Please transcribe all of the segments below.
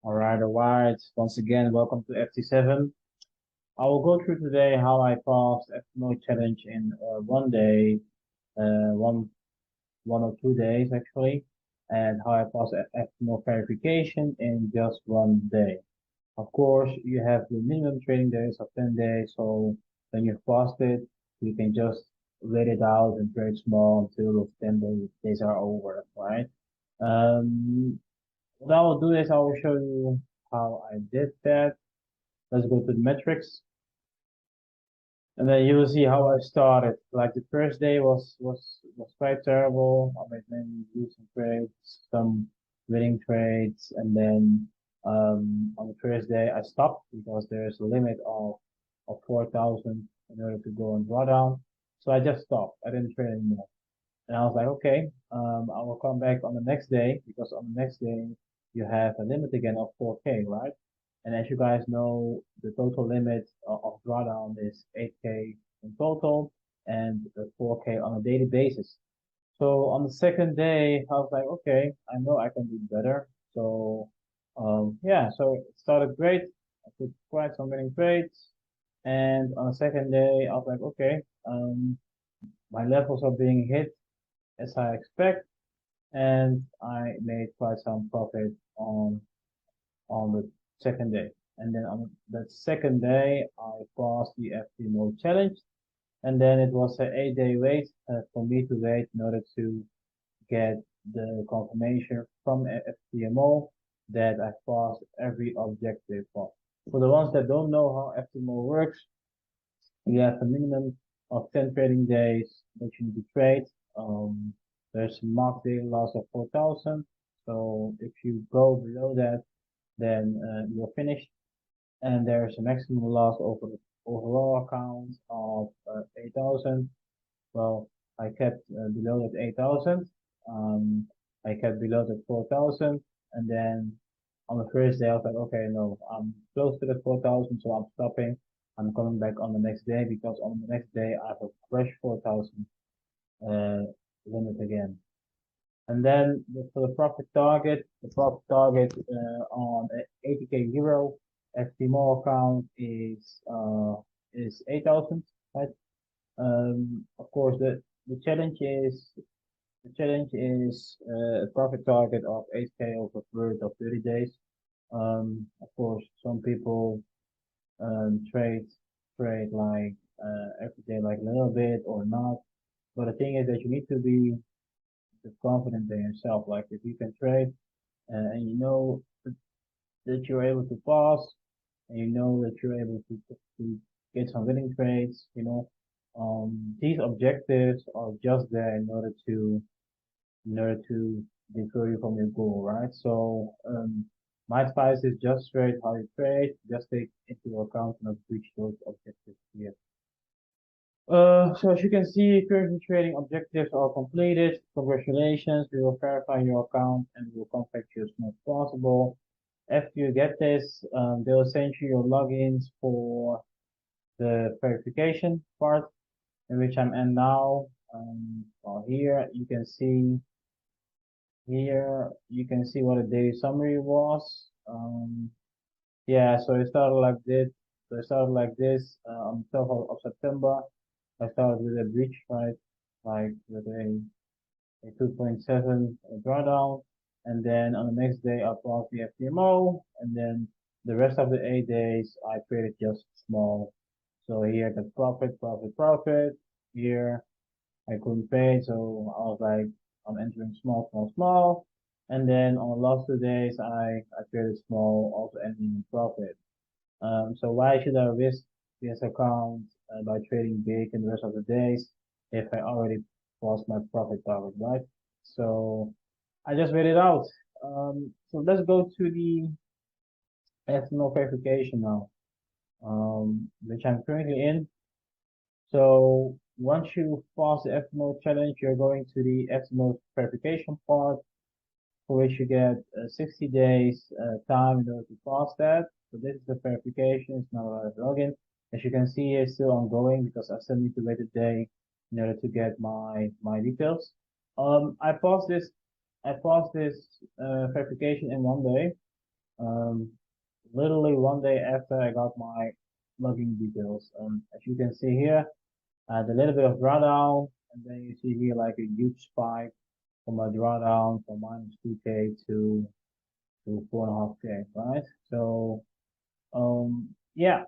All right. Once again, welcome to FT7. I will go through today how I passed FTMO challenge in one day, uh, one 1 or 2 days actually, and how I passed FTMO verification in just one day. Of course, you have the minimum trading days of 10 days, so when you've passed it, you can just wait it out and trade small until those 10 days are over, right? Um, what I will do is I will show you how I did that. Let's go to the metrics. And then you will see how I started. Like the first day was quite terrible. I made many losing trades, some winning trades, and then on the first day I stopped because there's a limit of 4,000 in order to go and draw down. So I just stopped. I didn't trade anymore. And I was like, okay, I will come back on the next day because on the next day you have a limit again of 4K, right? And as you guys know, the total limit of drawdown is 8K in total and 4K on a daily basis. So on the second day, I was like, okay, I know I can do better. So, yeah, so it started great. I took quite some winning trades. And on the second day, I was like, okay, my levels are being hit as I expect, and I made quite some profit on the second day. And then on that second day, I passed the FTMO challenge, and then it was an 8-day wait for me to wait in order to get the confirmation from FTMO that I passed every objective. For the ones that don't know how FTMO works, you have a minimum of 10 trading days that you need to trade. Um, there's a market daily loss of 4,000. So if you go below that, then you're finished. And there's a maximum loss over the overall account of 8,000. Well, I kept below that 8,000. Um, I kept below that 4,000. And then on the first day, I was like, okay, no, I'm close to the 4,000, so I'm stopping. I'm coming back on the next day because on the next day I have a fresh 4,000 uh, limit again. And then for the profit target on 80K euro FTMO account is 8,000, right? Of course, the challenge is a profit target of 8K over a period of 30 days. Of course, some people trade like every day, like a little bit or not. But the thing is that you need to be confident in yourself. Like if you can trade and you know that you're able to pass, and you know that you're able to get some winning trades, these objectives are just there in order to deter you from your goal, right? So my advice is just trade how you trade, just take into account not reach those objectives here. So as you can see, currently trading objectives are completed. Congratulations, we will verify your account and we will contact you as soon as possible. After you get this, they'll send you your logins for the verification part, in which I'm in now. Well, here you can see what a daily summary was. Yeah, so it started like this. So it started like this on the 12th of September. I started with a breach, right? Like with a 2.7 drawdown. And then on the next day, I passed the FTMO. And then the rest of the 8 days, I traded just small. So here, the profit, profit, profit. Here, I couldn't pay. So I was like, I'm entering small, small, small. And then on the last 2 days, I traded small, also ending in profit. So why should I risk this account by trading big in the rest of the days if I already passed my profit target, right? So I just wait it out. So let's go to the FTMO verification now, which I'm currently in. So once you pass the FTMO challenge, you're going to the FTMO verification part, for which you get 60 days time in order to pass that. So this is the verification, it's not a login. As you can see, it's still ongoing because I still need to wait a day in order to get my details. I passed this verification in one day. literally one day after I got my login details. As you can see here, I had a little bit of drawdown, and then you see here like a huge spike from my drawdown from minus 2K to 4.5K, right? So, yeah,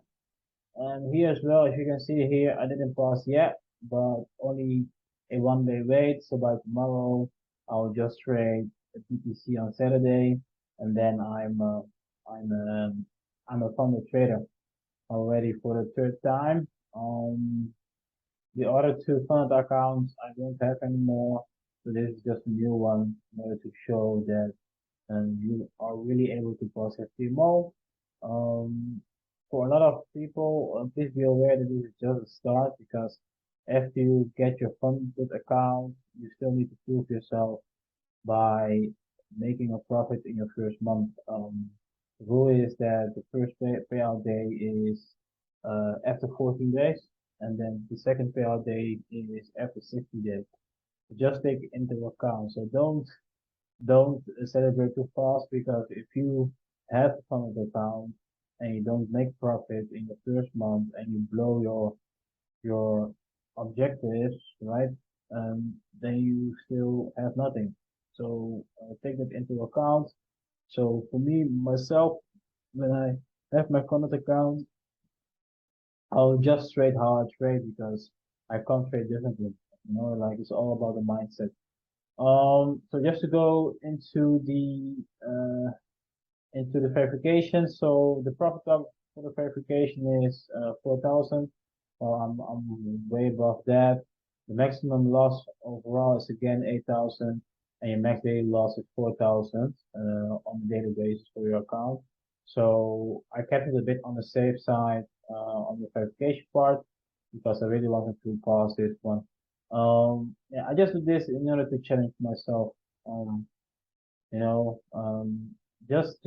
and here as well, as you can see here, I didn't pass yet, but only a 1 day wait. So by tomorrow, I'll just trade a PTC on Saturday, and then I'm a funded trader already for the third time. The other two funded accounts I don't have anymore, so this is just a new one in order to show that you are really able to pass FTMO. Um, for a lot of people, please be aware that this is just a start because after you get your funded account, you still need to prove yourself by making a profit in your first month. The rule is that the first payout day is after 14 days, and then the second payout day is after 60 days. Just take it into account. So don't celebrate too fast because if you have a funded account and you don't make profit in the first month and you blow your objectives, right? Then you still have nothing. So take that into account. So for me myself, when I have my funded account, I'll just trade how I trade because I can't trade differently. You know, like it's all about the mindset. So just to go into the verification. So the profit target for the verification is 4,000. Well, I'm way above that. The maximum loss overall is again 8,000, and your max daily loss is 4,000 on a daily basis for your account. So I kept it a bit on the safe side on the verification part because I really wanted to pass this one. Yeah, I just did this in order to challenge myself. Um, you know, just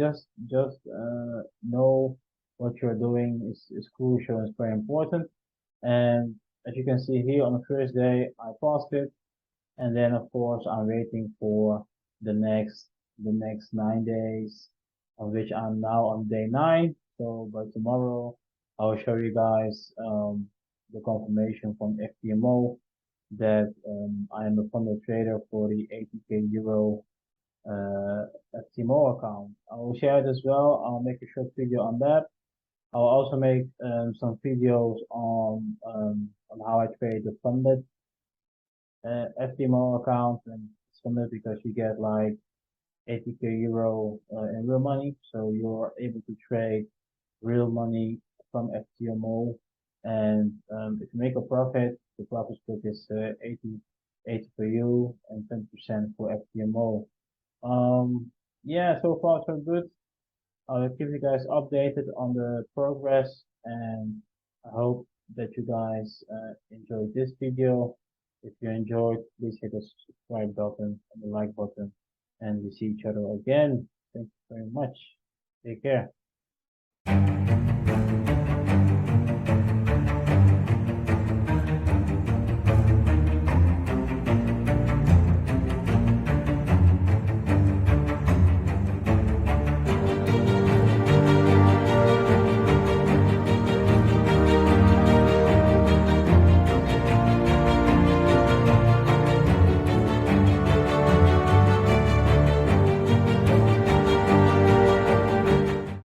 know what you're doing is crucial and it's very important. And as you can see here on the first day, I passed it. And then of course I'm waiting for the next 9 days, of which I'm now on day 9. So by tomorrow, I'll show you guys the confirmation from FTMO that I am a funded trader for the 80K euro FTMO account. I will share it as well. I'll make a short video on that. I'll also make some videos on how I trade the funded FTMO account, and it's funded because you get like 80K euro in real money, so you're able to trade real money from FTMO. And if you make a profit, the profit split is 80 for you and 10% for FTMO. Yeah, so far so good. I'll keep you guys updated on the progress, and I hope that you guys enjoyed this video. If you enjoyed, please hit the subscribe button and the like button, and we see each other again. Thank you very much. Take care.